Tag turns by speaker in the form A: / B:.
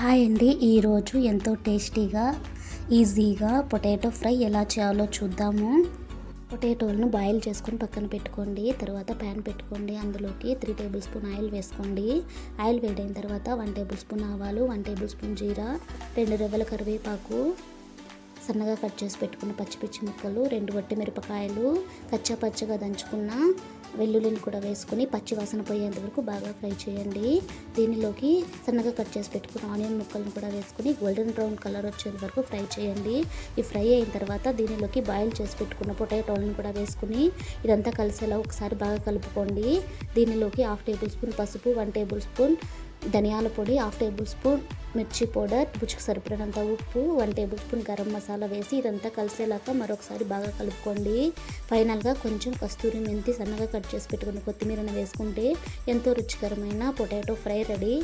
A: Hi అండి. ఈరోజు ఎంతో టేస్టీగా ఈజీగా పొటాటో ఫ్రై ఎలా చేయాలో చూద్దాము. పొటాటోలను బాయిల్ చేసుకొని పక్కన పెట్టుకోండి. తర్వాత ప్యాన్ పెట్టుకోండి. అందులోకి 3 టేబుల్ స్పూన్ ఆయిల్ వేసుకోండి. ఆయిల్ వేడైన తర్వాత 1 టేబుల్ స్పూన్ ఆవాలు, 1 టేబుల్ స్పూన్ జీరా, 2 రెబ్బల కరివేపాకు, సన్నగా కట్ చేసి పెట్టుకున్న పచ్చిమిర్చి ముక్కలు, 2 వట్టి మిరపకాయలు, కచ్చా పచ్చగా దంచుకున్న వెల్లుల్లిని కూడా వేసుకొని పచ్చి వాసన పోయేంత వరకు బాగా ఫ్రై చేయండి. దీనిలోకి సన్నగా కట్ చేసి పెట్టుకున్న ఆనియన్ ముక్కలను కూడా వేసుకొని గోల్డెన్ బ్రౌన్ కలర్ వచ్చేంత వరకు ఫ్రై చేయండి. ఈ ఫ్రై అయిన తర్వాత దీనిలోకి బాయిల్ చేసి పెట్టుకున్న పొటాటోలను కూడా వేసుకుని ఇదంతా కలిసేలా ఒకసారి బాగా కలుపుకోండి. దీనిలోకి 1/2 టేబుల్ స్పూన్ పసుపు, 1 టేబుల్ స్పూన్ ధనియాల పొడి, 1/2 టేబుల్ స్పూన్ మిర్చి పౌడర్, రుచికి సరిపడినంత ఉప్పు, 1 టేబుల్ స్పూన్ గరం మసాలా వేసి ఇదంతా కలిసేలాగా మరొకసారి బాగా కలుపుకోండి. ఫైనల్గా కొంచెం కస్తూరి మెంతి, సన్నగా కట్ చేసి పెట్టుకున్న కొత్తిమీరను వేసుకుంటే ఎంతో రుచికరమైన పొటాటో ఫ్రై రెడీ.